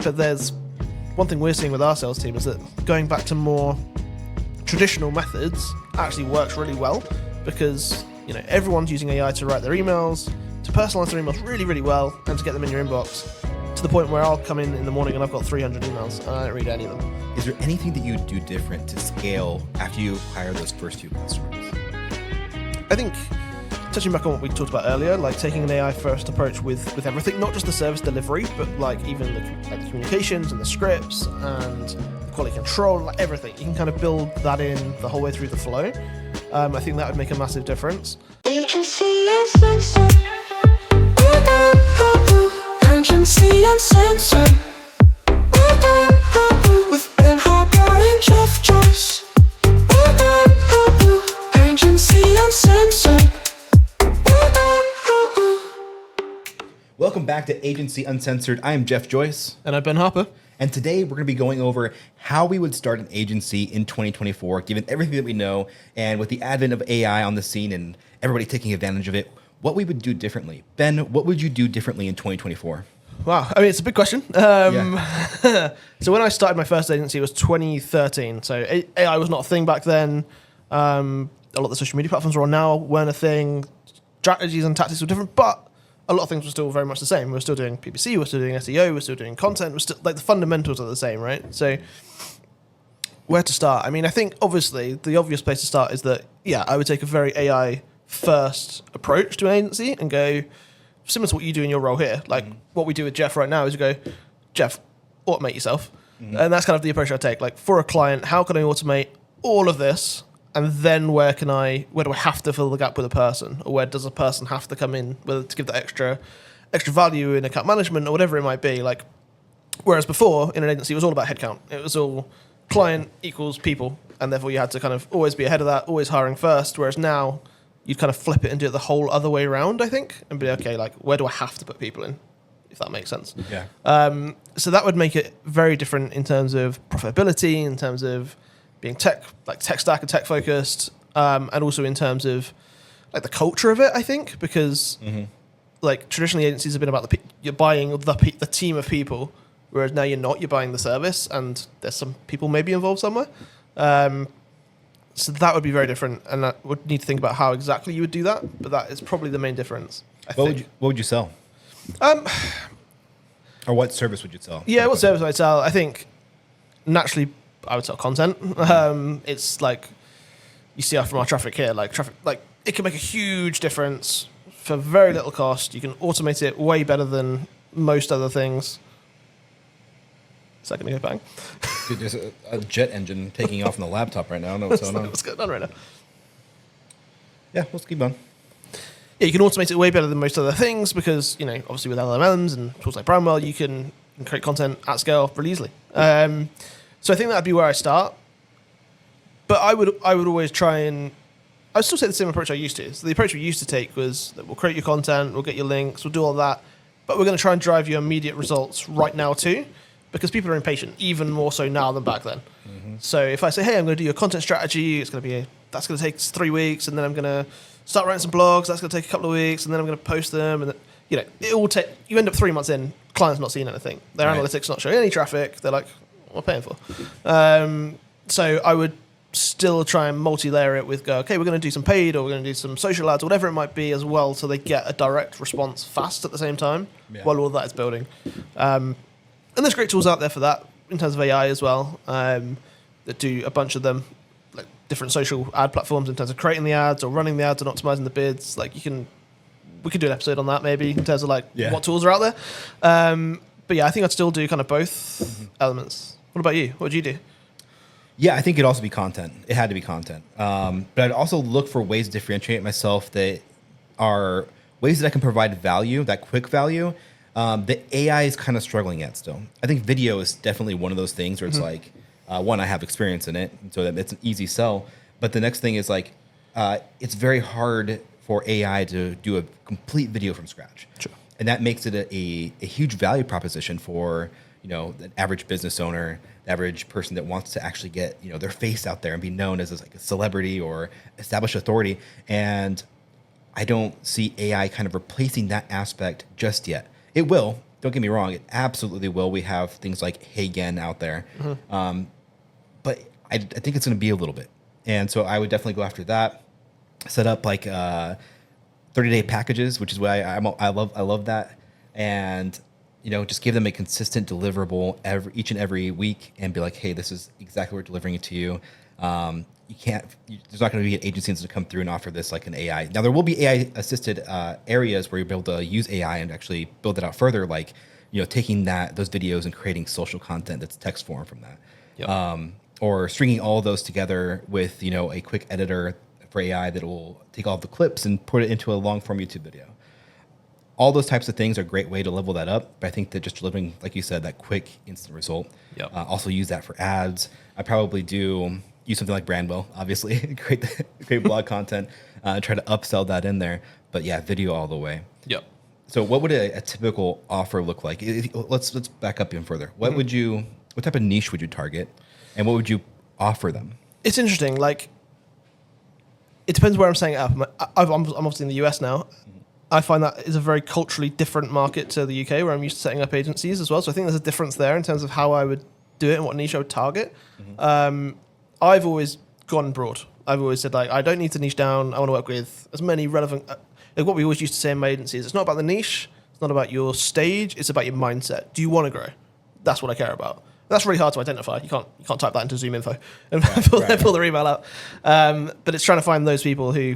But there's one thing we're seeing with our sales team is that going back to more traditional methods actually works really well because everyone's using AI to write their emails, to personalize their emails really, really well, and to get them in your inbox to the point where I'll come in the morning and I've got 300 emails and I don't read any of them. Is there anything that you do different to scale after you hire those first few customers? I think, touching back on what we talked about earlier, like taking an AI first approach with everything, not just the service delivery, but like even the communications and the scripts and the quality control, like everything. You can kind of build that in the whole way through the flow. I think that would make a massive difference. Agency Uncensored. Agency Uncensored. With Harper and Joyce. Agency Uncensored. Welcome back to Agency Uncensored. I am Joyce. And I'm Ben Harper. And today we're going to be going over how we would start an agency in 2024, given everything that we know, and with the advent of AI on the scene and everybody taking advantage of it, what we would do differently. Ben, what would you do differently in 2024? Wow, I mean, it's a big question. So when I started my first agency, it was 2013. So AI was not a thing back then. A lot of the social media platforms we're on now weren't a thing. Strategies and tactics were different, but a lot of things were still very much the same. We're still doing PPC, we're still doing SEO, we're still doing content. We're still like the fundamentals are the same, right? So where to start? I mean, I think obviously the obvious place to start is that, I would take a very AI first approach to an agency and go similar to what you do in your role here. Like what we do with Jeff right now is we go, Jeff, automate yourself. And that's kind of the approach I take. Like for a client, how can I automate all of this? And then where do I have to fill the gap with a person? Or where does a person have to come in, whether to give that extra value in account management or whatever it might be? Like, whereas before in an agency, it was all about headcount. It was all client equals people. And therefore you had to kind of always be ahead of that, always hiring first. Whereas now you'd kind of flip it and do it the whole other way around, I think. And be okay, like, where do I have to put people in? If that makes sense. Yeah. So that would make it very different in terms of profitability, in terms of being tech stack and tech focused, and also in terms of like the culture of it, I think, because like traditionally agencies have been about you're buying the team of people, whereas now you're not. You're buying the service, and there's some people maybe involved somewhere. So that would be very different, and I would need to think about how exactly you would do that. But that is probably the main difference. What would you sell? Or what service would you sell? Yeah, what service would I sell? I think naturally I would sell content. It's like you see from our traffic here, like it can make a huge difference for very little cost. You can automate it way better than most other things. Is that going to go bang? Dude, there's a jet engine taking off on the laptop right now. I don't know what's going on. What's going on right now? Yeah, let's keep on. Yeah, you can automate it way better than most other things because, obviously with LLMs and tools like Brownwell, you can create content at scale really easily. So I think that'd be where I start. But I would always try and I'd still take the same approach I used to. So the approach we used to take was that we'll create your content, we'll get your links, we'll do all that, but we're going to try and drive your immediate results right now too, because people are impatient, even more so now than back then. So if I say, hey, I'm going to do your content strategy, that's going to take 3 weeks, and then I'm going to start writing some blogs, that's going to take a couple of weeks, and then I'm going to post them, and it will take. You end up 3 months in, clients not seeing anything, their analytics not showing any traffic. They're like, what am I paying for? So I would still try and multi-layer it with okay, we're going to do some paid, or we're going to do some social ads, whatever it might be as well, so they get a direct response fast at the same time while all that is building. And there's great tools out there for that in terms of AI as well, that do a bunch of them, like different social ad platforms in terms of creating the ads or running the ads and optimizing the bids. Like we could do an episode on that maybe in terms of what tools are out there. But yeah, I think I'd still do kind of both elements. What about you? What would you do? Yeah, I think it'd also be content. It had to be content. But I'd also look for ways to differentiate myself that are ways that I can provide value, that quick value. The AI is kind of struggling at still. I think video is definitely one of those things where it's like, one, I have experience in it, so that it's an easy sell. But the next thing is it's very hard for AI to do a complete video from scratch. Sure. And that makes it a huge value proposition for the average business owner, the average person that wants to actually get their face out there and be known as a celebrity or established authority. And I don't see AI kind of replacing that aspect just yet. It will. don't get me wrong, it absolutely will. We have things like Hagen out there. But I think it's going to be a little bit. And so I would definitely go after that. Set up like 30-day packages, which is what I love that. And, just give them a consistent deliverable each and every week and be like, hey, this is exactly what we're delivering it to you. There's not going to be an agency that's going to come through and offer this like an AI. Now, there will be AI assisted areas where you'll be able to use AI and actually build it out further, like, taking those videos and creating social content that's text form from that. Yep. Or stringing all of those together with, a quick editor for AI that will take all of the clips and put it into a long form YouTube video. All those types of things are a great way to level that up. But I think that just delivering, like you said, that quick instant result. Yep. Also use that for ads. I probably use something like Brandwell, obviously, create blog content, try to upsell that in there. But yeah, video all the way. Yep. So what would a typical offer look like? Let's back up even further. What type of niche would you target, and what would you offer them? It's interesting. Like, it depends where I'm setting it up. I'm obviously in the US now. I find that is a very culturally different market to the UK, where I'm used to setting up agencies as well. So I think there's a difference there in terms of how I would do it and what niche I would target. I've always gone broad. I've always said, like, I don't need to niche down. I want to work with as many relevant... like what we always used to say in my agency is it's not about the niche. It's not about your stage. It's about your mindset. Do you want to grow? That's what I care about. That's really hard to identify. You can't type that into Zoom info and pull their email out. But it's trying to find those people who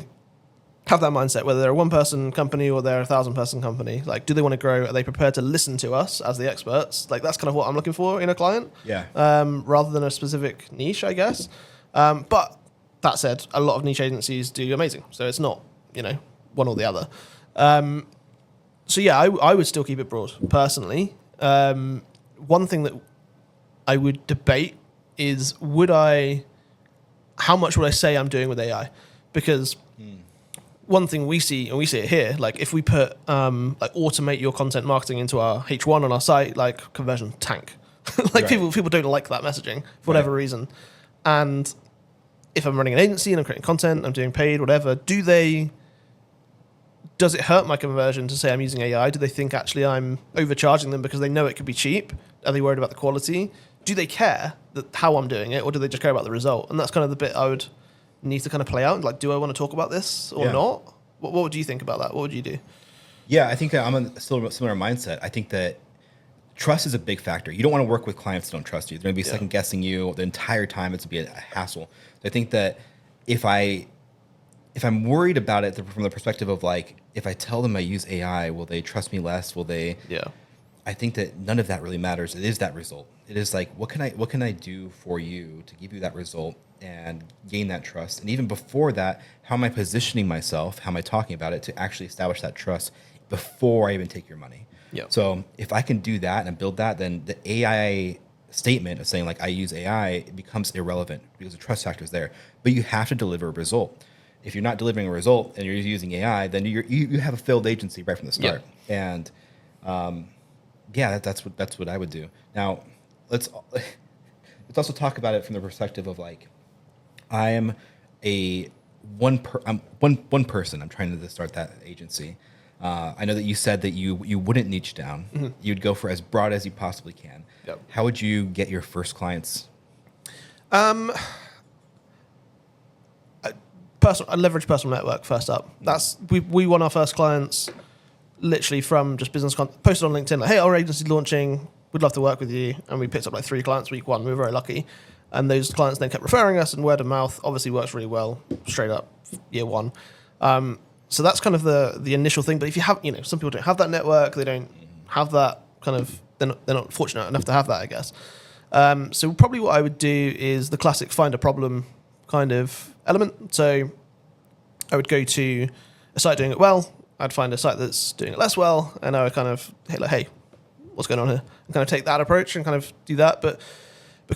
have that mindset, whether they're a one-person company or they're a 1,000-person company. Like, do they want to grow? Are they prepared to listen to us as the experts? Like, that's kind of what I'm looking for in a client. Yeah. Rather than a specific niche, I guess. But that said, a lot of niche agencies do amazing. So it's not, one or the other. So yeah, I would still keep it broad, personally. One thing that I would debate is how much would I say I'm doing with AI? Because one thing we see, and we see it here, like if we put like automate your content marketing into our H1 on our site, like conversion tank. Like people don't like that messaging for whatever reason. And if I'm running an agency and I'm creating content, I'm doing paid, whatever, does it hurt my conversion to say I'm using AI? Do they think actually I'm overcharging them because they know it could be cheap? Are they worried about the quality? Do they care how I'm doing it, or do they just care about the result? And that's kind of the bit I would need to kind of play out. Like, do I want to talk about this or not? What would you think about that? What would you do? Yeah, I think that I'm a similar mindset. I think that trust is a big factor. You don't want to work with clients that don't trust you. They're going to be second guessing you the entire time. It's going to be a hassle. So I think that if I'm worried about it from the perspective of like, if I tell them I use AI, will they trust me less? Will they? Yeah. I think that none of that really matters. It is that result. It is like, what can I do for you to give you that result and gain that trust? And even before that, how am I positioning myself? How am I talking about it to actually establish that trust before I even take your money? Yeah. So if I can do that and build that, then the AI statement of saying like I use AI, it becomes irrelevant because the trust factor is there. But you have to deliver a result. If you're not delivering a result and you're using AI, then you have a failed agency right from the start. Yeah. And that's what I would do. Now, let's also talk about it from the perspective of like, I'm one person. I'm trying to start that agency. I know that you said that you wouldn't niche down. Mm-hmm. You'd go for as broad as you possibly can. Yep. How would you get your first clients? I leverage personal network first up. That's we won our first clients literally from just business posted on LinkedIn like, hey, our agency's launching, we'd love to work with you, and we picked up like 3 clients week 1. We were very lucky, and those clients then kept referring us, and word of mouth obviously works really well straight up year 1. So that's kind of the initial thing. But if you have, some people don't have that network, they don't have that kind of, they're not fortunate enough to have that, I guess. So probably what I would do is the classic find a problem kind of element. So I would go to a site doing it well, I'd find a site that's doing it less well, and I would kind of hit like, hey, what's going on here? And kind of take that approach and kind of do that. But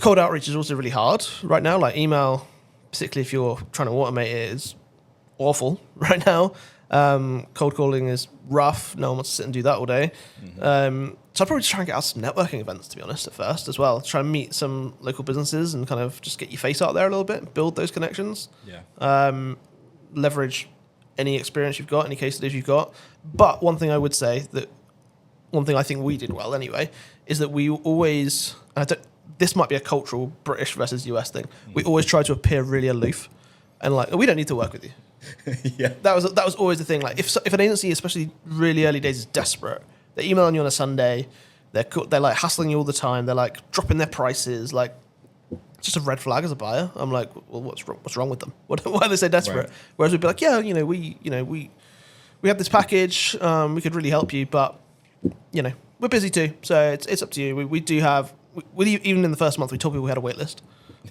cold outreach is also really hard right now. Like email, particularly if you're trying to automate it, is awful right now. Cold calling is rough. No one wants to sit and do that all day. Mm-hmm. So I'd probably just try and get out some networking events, to be honest, at first as well. Try and meet some local businesses and kind of just get your face out there a little bit, build those connections. Yeah. Leverage any experience you've got, any case studies you've got. But one thing I would say that one thing I think we did well anyway is that we always, this might be a cultural British versus US thing. We always try to appear really aloof, and like we don't need to work with you. Yeah. That was always the thing. Like if an agency, especially really early days, is desperate, they're emailing you on a Sunday. They're like hassling you all the time. They're like dropping their prices. Like it's just a red flag as a buyer. I'm like, well, what's wrong with them? Why are they so desperate? Right. Whereas we'd be like, yeah, we have this package. We could really help you, but we're busy too. So it's up to you. We do have. Even in the first month, we told people we had a wait list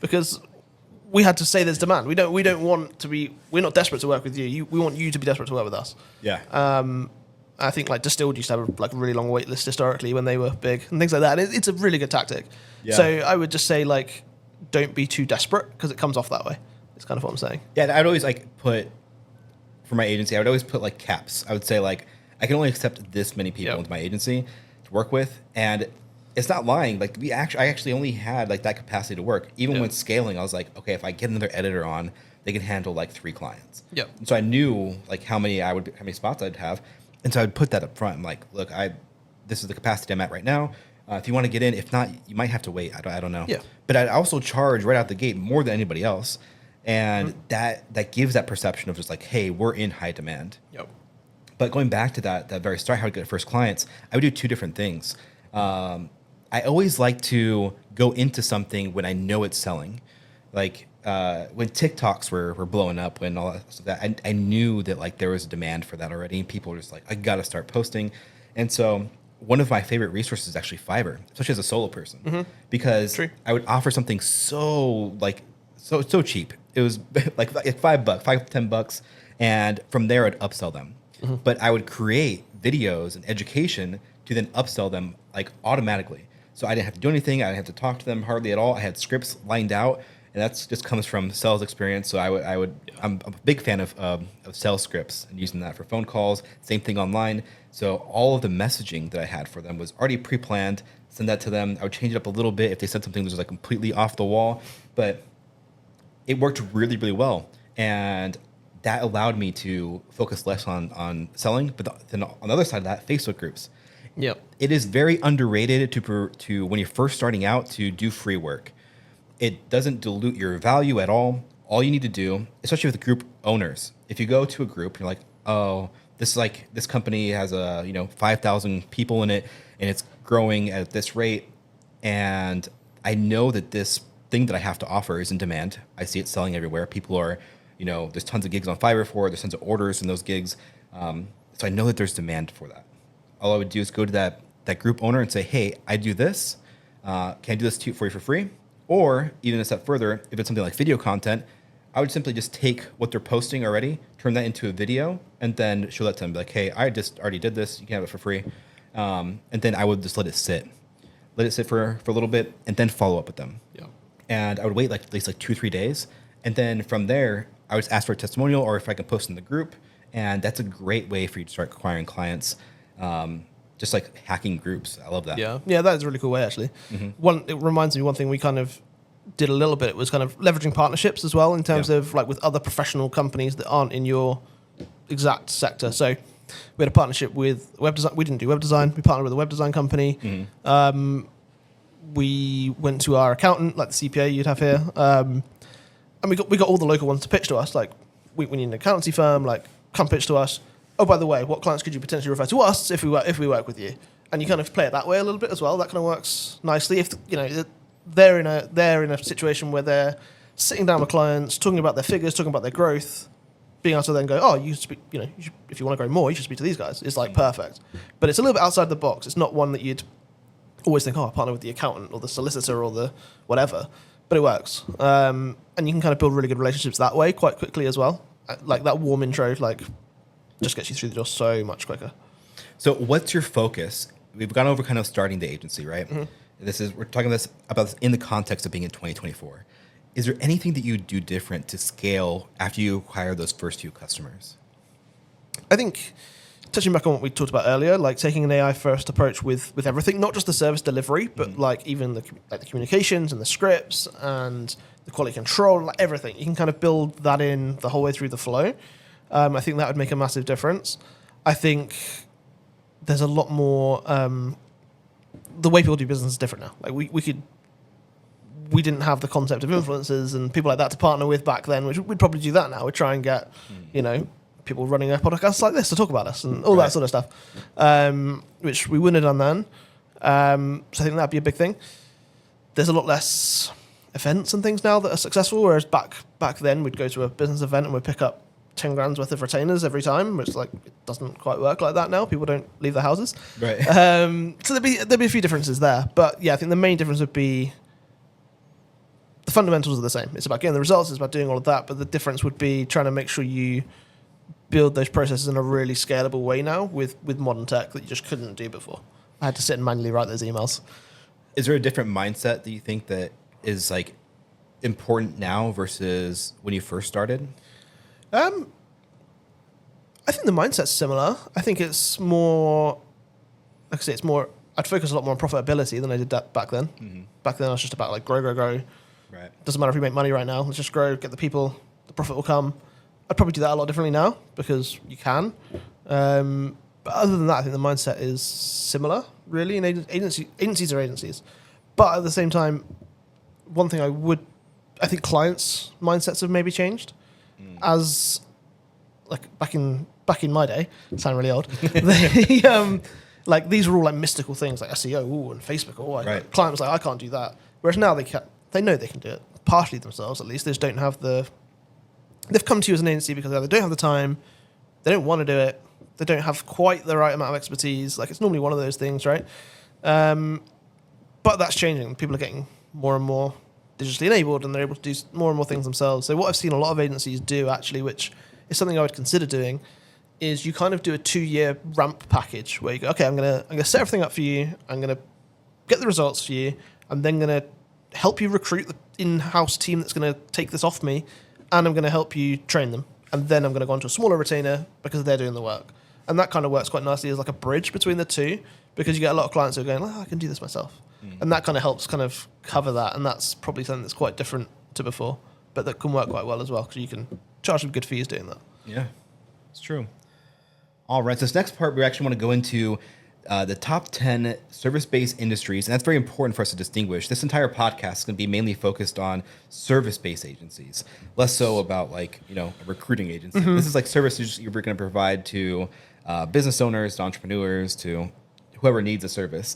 because we had to say there's demand. We don't want to be. We're not desperate to work with you. We want you to be desperate to work with us. Yeah. I think like Distilled used to have a really long wait list historically when they were big and things like that. And it's a really good tactic. Yeah. So I would just say like, don't be too desperate because it comes off that way. It's kind of what I'm saying. Yeah, I'd always put for my agency. I would always put like caps. I would say like I can only accept this many people into my agency to work with, and it's not lying. Like I actually only had like that capacity to work. Even when scaling, I was like, okay, if I get another editor on, they can handle like 3 clients. Yeah. So I knew like how many spots I'd have. And so I'd put that up front. I'm like, look, this is the capacity I'm at right now. If you want to get in, if not, you might have to wait. I don't know. Yeah. But I'd also charge right out the gate more than anybody else. And that gives that perception of just like, hey, we're in high demand. Yep. But going back to that very start, how to get first clients, I would do 2 different things. I always like to go into something when I know it's selling. Like when TikToks were blowing up, when all that stuff, I knew that like there was a demand for that already. People were just like, I got to start posting. And so one of my favorite resources is actually Fiverr, especially as a solo person, because I would offer something so cheap. It was like $5, $5 to $10, and from there I'd upsell them. But I would create videos and education to then upsell them like automatically. So I didn't have to do anything. I didn't have to talk to them hardly at all. I had scripts lined out, and that's just comes from sales experience. So I'm a big fan of sales scripts and using that for phone calls. Same thing online. So all of the messaging that I had for them was already pre-planned. Send that to them. I would change it up a little bit if they said something that was like completely off the wall, but it worked really, really well. And that allowed me to focus less on selling. But then on the other side of that, Facebook groups. Yep. It is very underrated to when you're first starting out to do free work. It doesn't dilute your value at all. All you need to do, especially with group owners, if you go to a group and you're like, oh, this company has 5,000 people in it and it's growing at this rate, and I know that this thing that I have to offer is in demand. I see it selling everywhere. People are, there's tons of gigs on Fiverr for it. There's tons of orders in those gigs. So I know that there's demand for that. All I would do is go to that group owner and say, hey, I do this. Can I do this for you for free? Or even a step further, if it's something like video content, I would simply just take what they're posting already, turn that into a video, and then show that to them. Be like, hey, I just already did this. You can have it for free. And then I would just let it sit for a little bit, and then follow up with them. Yeah. And I would wait at least 2-3 days. And then from there, I would ask for a testimonial or if I can post in the group. And that's a great way for you to start acquiring clients. Just like hacking groups. I love that. Yeah, that is a really cool way actually. It reminds me one thing we kind of did a little bit was kind of leveraging partnerships as well in terms of like with other professional companies that aren't in your exact sector. So we had a partnership with web design. We didn't do web design. We partnered with a web design company. We went to our accountant, like the CPA you'd have here, and we got all the local ones to pitch to us. Like we need an accountancy firm. Like come pitch to us. Oh, by the way, what clients could you potentially refer to us if we work with you? And you kind of play it that way a little bit as well. That kind of works nicely. If they're in a situation where they're sitting down with clients, talking about their figures, talking about their growth, being able to then go, oh, you speak, if you want to grow more, you should speak to these guys. It's like perfect. But it's a little bit outside the box. It's not one that you'd always think, oh, I partner with the accountant or the solicitor or the whatever. But it works, and you can kind of build really good relationships that way quite quickly as well. Like that warm intro, just gets you through the door so much quicker. So what's your focus? We've gone over kind of starting the agency, right? We're talking about this in the context of being in 2024. Is there anything that you do different to scale after you acquire those first few customers? I think touching back on what we talked about earlier, like taking an AI first approach with everything, not just the service delivery, but like even the communications and the scripts and the quality control, like everything. You can kind of build that in the whole way through the flow. I think that would make a massive difference. I think there's a lot more. The way people do business is different now. Like we didn't have the concept of influencers and people like that to partner with back then, which we'd probably do that now. We'd try and get, people running a podcast like this to talk about us and all that sort of stuff, which we wouldn't have done then. So I think that'd be a big thing. There's a lot less events and things now that are successful, whereas back then we'd go to a business event and we'd pick up 10 grand's worth of retainers every time, which it doesn't quite work like that now. People don't leave their houses. Right. So there'd be a few differences there. But yeah, I think the main difference would be the fundamentals are the same. It's about getting the results, it's about doing all of that, but the difference would be trying to make sure you build those processes in a really scalable way now with modern tech that you just couldn't do before. I had to sit and manually write those emails. Is there a different mindset that you think that is like important now versus when you first started? I think the mindset's similar. I think it's more, like I say, I'd focus a lot more on profitability than I did that back then. Mm-hmm. Back then I was just about like grow. Right. Doesn't matter if we make money right now. Let's just grow, get the people, the profit will come. I'd probably do that a lot differently now because you can. But other than that, I think the mindset is similar, really. And agencies are agencies. But at the same time, one thing I think clients' mindsets have maybe changed. As like back in my day, sound really old. Like these were all like mystical things like SEO and Facebook. Right. Client was like, I can't do that. Whereas now they know they can do it partially themselves. At least they just don't have they've come to you as an agency because they don't have the time, they don't want to do it, they don't have quite the right amount of expertise. Like it's normally one of those things, right? But that's changing. People are getting more and more digitally enabled and they're able to do more and more things themselves. So what I've seen a lot of agencies do actually, which is something I would consider doing, is you kind of do a 2-year ramp package where you go, okay, I'm gonna set everything up for you, I'm gonna get the results for you, I'm then gonna help you recruit the in-house team that's gonna take this off me, and I'm gonna help you train them, and then I'm gonna go on to a smaller retainer because they're doing the work. And that kind of works quite nicely as like a bridge between the two, because you get a lot of clients who are going, I can do this myself. And that kind of helps kind of cover that, and that's probably something that's quite different to before, but that can work quite well as well, because you can charge them good fees doing that. Yeah, it's true. All right, so this next part, we actually want to go into the top 10 service-based industries, and that's very important for us to distinguish. This entire podcast is going to be mainly focused on service-based agencies, less so about like, a recruiting agency. Mm-hmm. This is like services you're going to provide to business owners, to entrepreneurs, to whoever needs a service.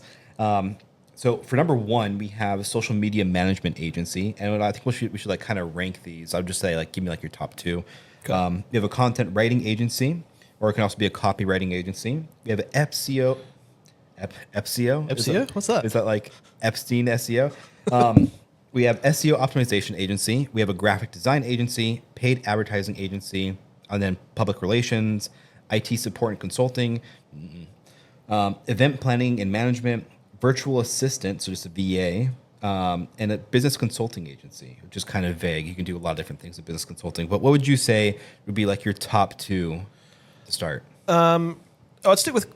So for number 1, we have a social media management agency, and I think we should like kind of rank these. I'll just say like give me like your top 2. Okay. We have a content writing agency, or it can also be a copywriting agency. We have an EPSEO. EPSEO? What's that? Is that like Epstein SEO? We have SEO optimization agency. We have a graphic design agency, paid advertising agency, and then public relations, IT support and consulting, event planning and management, virtual assistant, so just a VA, and a business consulting agency, which is kind of vague. You can do a lot of different things in business consulting. But what would you say would be like your top 2 to start? I'd stick with...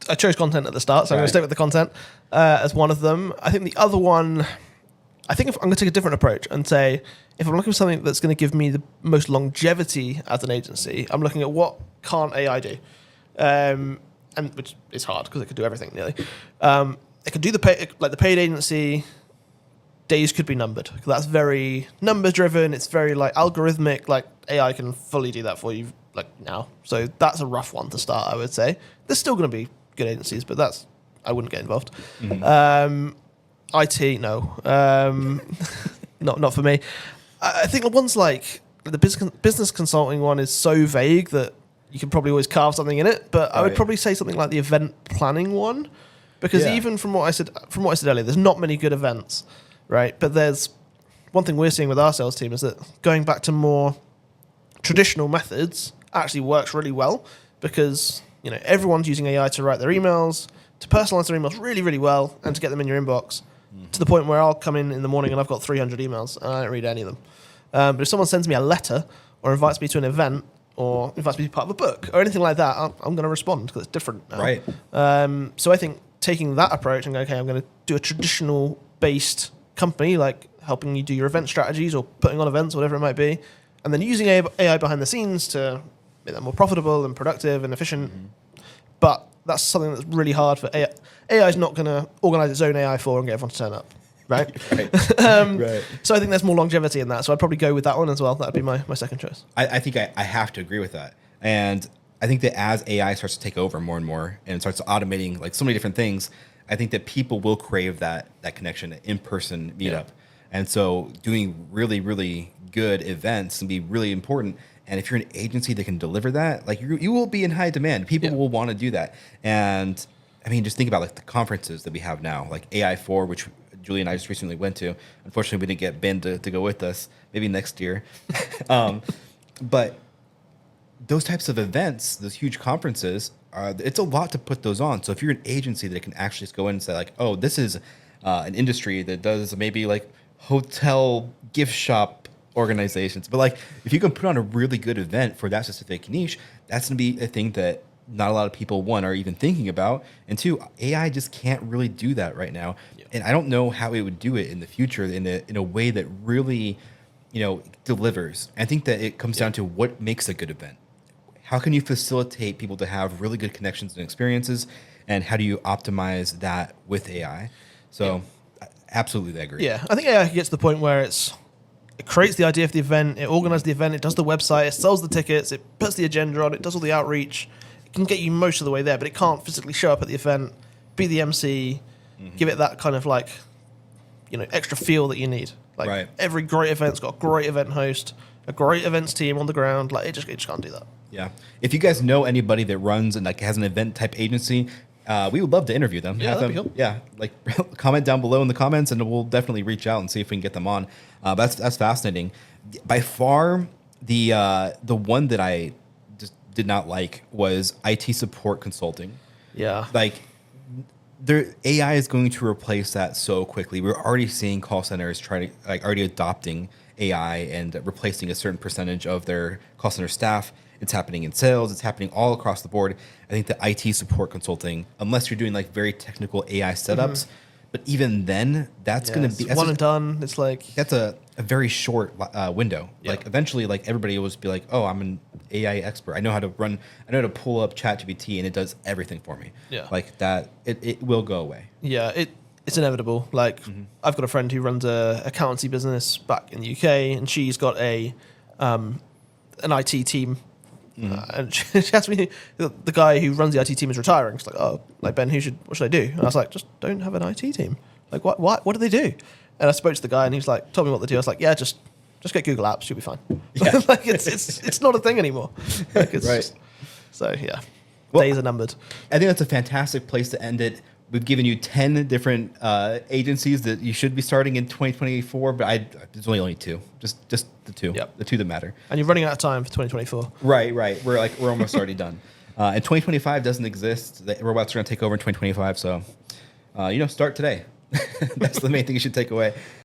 I chose content at the start, so I'm going to stick with the content as one of them. I think the other one... I think I'm going to take a different approach and say, if I'm looking for something that's going to give me the most longevity as an agency, I'm looking at what can't AI do. And which is hard because it could do everything nearly. It could do the paid agency. Days could be numbered. That's very numbers driven. It's very like algorithmic. Like AI can fully do that for you like now. So that's a rough one to start, I would say. There's still going to be good agencies, but I wouldn't get involved. Mm-hmm. IT, no, not for me. I think the ones like the business consulting one is so vague that you can probably always carve something in it. But I would probably say something like the event planning one, because even from what I said earlier, there's not many good events, right? But there's one thing we're seeing with our sales team is that going back to more traditional methods actually works really well, because everyone's using AI to write their emails, to personalize their emails really, really well, and to get them in your inbox, to the point where I'll come in the morning and I've got 300 emails and I don't read any of them. But if someone sends me a letter or invites me to an event or invites me to be part of a book or anything like that, I'm going to respond because it's different now. Right. So I think taking that approach and going, okay, I'm going to do a traditional based company, like helping you do your event strategies or putting on events, whatever it might be, and then using AI behind the scenes to make that more profitable and productive and efficient, but that's something that's really hard for AI. AI is not going to organize its own AI for and get everyone to turn up, right? Right. So I think there's more longevity in that. So I'd probably go with that one as well. That'd be my second choice. I think I have to agree with that. And I think that as AI starts to take over more and more and starts automating like so many different things, I think that people will crave that connection, in-person meetup. Yeah. And so doing really, really good events can be really important. And if you're an agency that can deliver that, like you will be in high demand. People will want to do that. And I mean, just think about like the conferences that we have now, like AI4, which Julie and I just recently went to. Unfortunately, we didn't get Ben to go with us. Maybe next year. But those types of events, those huge conferences, it's a lot to put those on. So if you're an agency that can actually just go in and say like, oh, this is an industry that does maybe like hotel gift shop organizations, but like if you can put on a really good event for that specific niche, that's going to be a thing that not a lot of people, one, are even thinking about, and two, AI just can't really do that right now. And I don't know how it would do it in the future in a way that really, delivers. I think that it comes down to what makes a good event. How can you facilitate people to have really good connections and experiences, and how do you optimize that with AI? So, absolutely, I agree. Yeah, I think AI gets to the point where it creates the idea of the event, it organizes the event, it does the website, it sells the tickets, it puts the agenda on, it does all the outreach. It can get you most of the way there, but it can't physically show up at the event, be the MC, give it that kind of like, extra feel that you need. Like Right. every great event's got a great event host, a great events team on the ground. Like it just can't do that. Yeah. If you guys know anybody that runs and like has an event type agency, we would love to interview them. Yeah, Have that'd them, be cool. Yeah, like comment down below in the comments, and we'll definitely reach out and see if we can get them on. That's fascinating. By far, the one that I just did not like was IT support consulting. Yeah. Like, AI is going to replace that so quickly. We're already seeing call centers already adopting AI and replacing a certain percentage of their call center staff. It's happening in sales. It's happening all across the board. I think the IT support consulting, unless you're doing like very technical AI setups, but even then, that's going to be one and done. It's like that's a very short window. Yeah. Like eventually, like everybody will just be like, "Oh, I'm an AI expert. I know how to pull up ChatGPT, and it does everything for me." Yeah. Like that, it will go away. Yeah, it's inevitable. Like I've got a friend who runs a accountancy business back in the UK, and she's got an IT team. And she asked me, the guy who runs the IT team is retiring. She's like, "Oh, like Ben, what should I do?" And I was like, "Just don't have an IT team. Like, what do they do?" And I spoke to the guy, and he was like, told me what they do. I was like, "Yeah, just get Google Apps, you'll be fine." Yeah. Like it's not a thing anymore. Like, it's Right. just- so yeah, Well, days are numbered. I think that's a fantastic place to end it. We've given you 10 different agencies that you should be starting in 2024, but there's only two, just the two, Yep. the two that matter. And you're running out of time for 2024. Right. We're almost already done. And 2025 doesn't exist. The robots are going to take over in 2025. So, start today. That's the main thing you should take away.